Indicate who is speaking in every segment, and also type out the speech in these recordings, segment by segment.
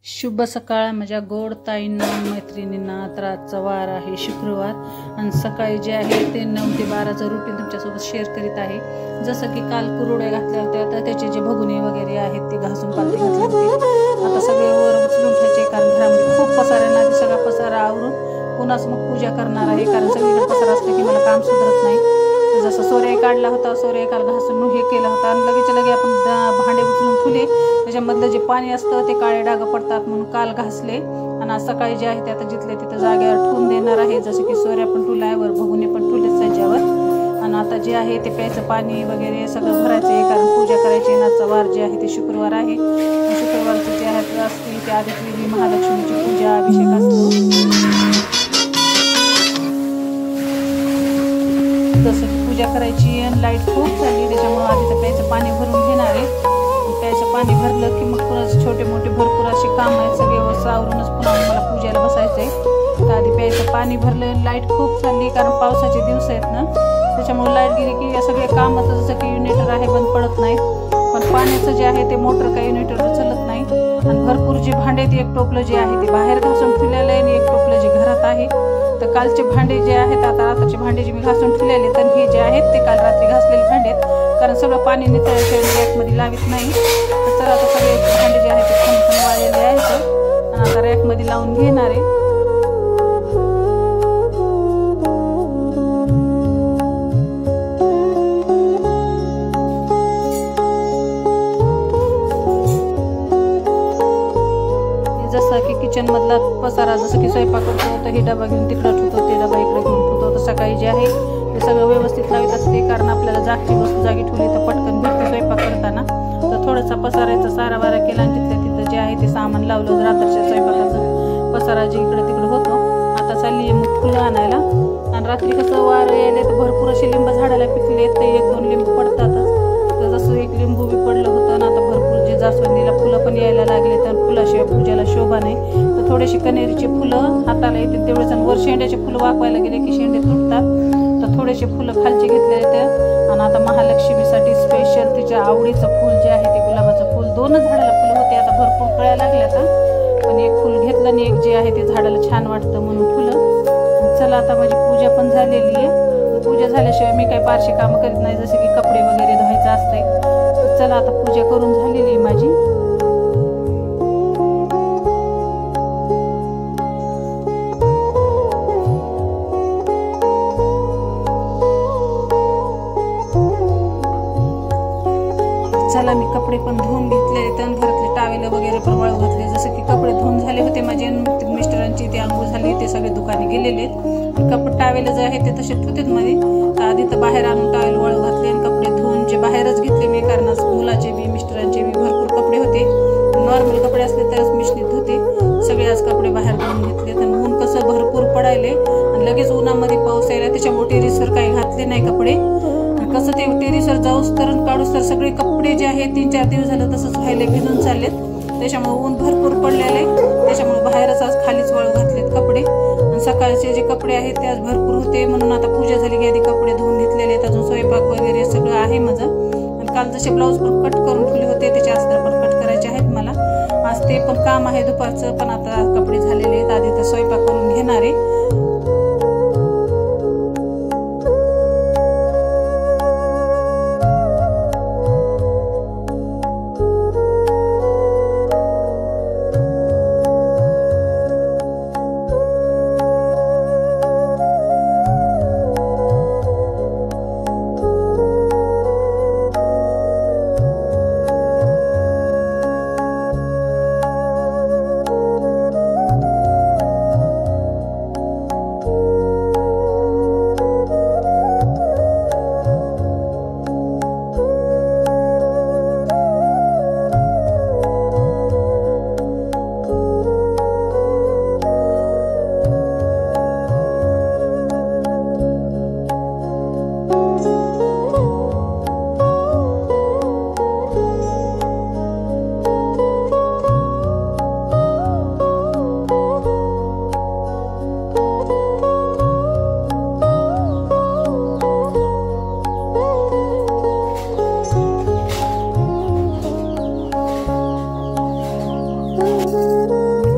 Speaker 1: शुभ सकाळ माझ्या गोड ताईंना मैत्रिणींना. तर आजचा वार आहे शुक्रवार आणि सकाळी जे आहे ते 9 ते 12चं रुटीन तुमच्यासोबत शेअर करीत आहे. जसं की काल कुरड्या घातल्या होत्या तर त्याचे जे भगुने वगैरे आहेत ते घासून पालथे घातले होते. आता सगळे वर उचलून ठेवायचे कारण घरामध्ये खूप पसारा आहे ना. सगळा पसारा आवरून पुन्हाच मग पूजा करणार आहे कारण सगळीकडे पसारा असलं की मला काम सुधरत नाही. जसं सोरे काढला होता, सोरे काल घासून हे केला होता आणि लगेच आपण भांडे उचलून ठेवले. त्याच्यामधलं जे पाणी असतं ते काळे डाग पडतात म्हणून काल घासले आणि आज सकाळी जे आहे ते आता जिथले तिथं जागेवर ठेवून देणार आहे. जसं की सोऱ्या पण ठुल्यावर भगुने पण ठुलेत त्याच्यावर. आणि आता जे आहे ते प्यायचं पाणी वगैरे सगळं भरायचं आहे कारण पूजा करायची. आजचा वार जे आहे ते शुक्रवार आहे. शुक्रवारचं जे आहे ते असतील ते आधी देवी महालक्ष्मीची पूजा अभिषेक असतो. तसं की पूजा करायची आणि लाईट खूप चालली त्याच्यामुळे आधी तर प्यायचं पाणी भरून घेणार आहे. प्यायचं पाणी भरलं की मग पुन्हा छोटे मोठे भरपूर असे काम आहेत सगळे आवरूनच पुन्हा मला पूजेला बसायचं आहे. तर आधी प्यायचं पाणी भरलं. लाईट खूप चालली कारण पावसाचे दिवस आहेत ना त्याच्यामुळे लाईट गेली की या सगळे कामाचं जसं की युनिटर आहे बंद पडत नाही. पण पाण्याचं जे आहे ते मोटर काही युनिटर चलत नाही. आणि भरपूर जे भांडे ते एक टोपलं जे आहे ते बाहेर घासून ठेवलेलं आहे आणि एक टोपलं जे घरात आहे. तर कालचे भांडे जे आहेत आता रात्रीचे भांडे जे मी घासून ठेवलेले तर हे जे आहेत ते काल रात्री घासलेले भांडे आहेत कारण सगळं पाणी नितळायचं रॅकमध्ये लावित नाही. तर आता सगळे भांडे जे आहेत ते खणखण वाळलेले आहेत आणि आता रॅकमध्ये लावून घेणार आहे. जसं की किचन मधला पसारा जसं की स्वयंपाक करतो तर हे डबा घेऊन तिकडं ठेवतो, ते डबा इकडे घेऊन ठेवतो. तर सकाळी जे आहे ते सगळं व्यवस्थित लावित असते कारण आपल्याला जागची वस्तू जागी ठेवली तर पटकन भेटते स्वयंपाक करताना. तर थोडासा पसारायचा सारावारा केला आणि तिथल्या तिथं जे आहे ते सामान लावलं. रात्रीच्या स्वयंपाकाचं पसारा जे इकडे तिकडे होतो. आता चालली आहे मग फुलं आणायला. आणि रात्री कसं वारं यायला तर भरपूर असे लिंब झाडाला पिकले ते 1-2 लिंब पडतातच. तर जसं एक लिंबू बी पडलं होतं आणि आता भरपूर जे जास्वंदीला फुलं पण यायला लागले तर फुलाशिवाय पूजेला शोभा नाही. तर थोडेसे कनेरीचे फुलं हाताला येतील तेवढेच आणि वर शेंड्याचे फुलं वाकवायला गेले की शेंडे तुटतात. तर थोडेसे फुलं खालचे घेतले ते आणि आता महालक्ष्मीसाठी स्पेशल तिच्या आवडीचं फूल जे आहे ते गुलाबाचं फूल 2च झाडाला फुलं होते. आता भरपूर कळ्या लागल्या आता पण एक फुल घेतलं आणि एक जे आहे ते झाडाला छान वाटतं म्हणून फुलं. चला आता माझी पूजा पण झालेली आहे. पूजा झाल्याशिवाय मी काही फारशी कामं करीत नाही जसे की कपडे वगैरे धुवायचं असते. चला आता पूजा करून झालेली आहे माझी. चला मी कपडे पण धुवून घेतले तर घरातले टावेल वगैरे पण वाळू घातले. जसं की कपडे धुवून झाले होते माझे मिस्टरांची ते आंघोळ झाली ते सगळे दुकाने गेलेले कपडे टावेल जे आहे ते तसे ठेवतेत मध्ये. तर आधी तर बाहेर आणून टावेल वाळू घातले आणि कपडे धुवून जे बाहेरच घेतले मी कारण मुलाचे बी मिस्टरांचे बी भरपूर कपडे होते. नॉर्मल कपडे असले तरच मिशनीत धुते. सगळे आज कपडे बाहेर धुवून घेतले. तर ऊन कसं भरपूर पडायले आणि लगेच उन्हामध्ये पाऊस यायला त्याच्यामुळे टेरेसवर काही घातले नाही कपडे. कसं ते टेरेसवर जाऊस तर काढूस तर सगळे कपडे जे आहेत 3-4 दिवस झालं तसंच व्हायला भिजून चाललेत. त्याच्यामुळे ऊन भरपूर पडलेले त्याच्यामुळे बाहेरच आज खालीच वाळू घातलेत कपडे. आणि सकाळचे जे कपडे आहेत ते आज भरपूर होते म्हणून आता पूजा झाली की आधी कपडे धुवून घेतलेले आहेत. अजून स्वयंपाक वगैरे सगळं आहे माझं. आणि काल जसे ब्लाऊज पण कट करून ठेवले होते त्याचे अस्तर पण कट करायचे आहेत मला. आज ते पण काम आहे दुपारचं पण आता कपडे झालेले आहेत. आधी तर स्वयंपाक करून घेणार आहे.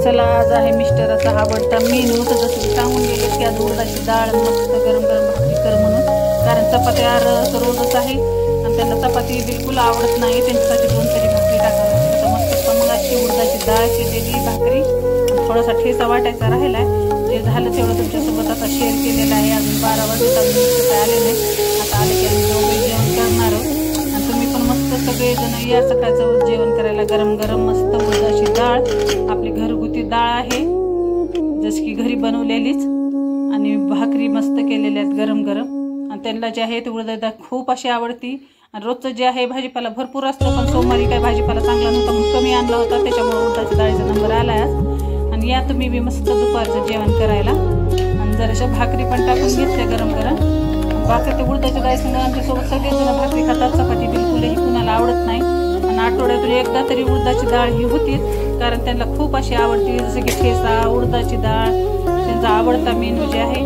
Speaker 1: चला आज आहे मिस्टराचा आवडता मेनू. तर जसं की सांगून गेले की आज उडदाची डाळ मस्त गरम गरम भाकरी कर म्हणून, कारण चपात्या रोजच आहे आणि त्यांना चपाती बिलकुल आवडत नाही, त्यांच्यासाठी 2 तरी भाकरी टाकावी लागते. तर मस्त मग अशी उडदाची डाळ केलेली भाकरी, थोडासा ठेचा वाटायचा राहिला आहे, जे झालं तेवढं तुमच्यासोबत आता शेअर केलेलं आहे. अजून 12 वाजता काय आले नाही, आता आले की आम्ही दोघे जेवण करणार आहोत. आणि तुम्ही पण मस्त सगळेजण या सकाळचं जेवण करायला. गरम गरम मस्त उडदाची डाळ, आपली घरगुती डाळ आहे जसं की घरी बनवलेलीच, आणि भाकरी मस्त केलेल्या आहेत गरम गरम. आणि त्यांना जे आहे ते उडदाची डाळ खूप अशी आवडती. आणि रोजचं जे आहे भाजीपाला भरपूर असतं, पण सोमवारी काय भाजीपाला चांगला नव्हता म्हणून कमी आणला होता, त्याच्यामुळे उडदाची डाळीचा नंबर आला आज. आणि या तुम्ही बी मस्त दुपारचं जेवण करायला. आणि जराशा भाकरी पण टाकून घेतल्या गरम गरम. भाकरी ते उडदाच्या डाळीसंग आमच्यासोबत सगळेजण भाकरी खातात, चपाती बिलकुलही कुणाला आवडत नाही. आणि आठवड्यातून एकदा तरी उडदाची डाळ ही होतीच, कारण त्यांना खूप अशी आवडते. जसं की ठेचा, उडदाची डाळ त्यांचा आवडता मेनू जे आहे.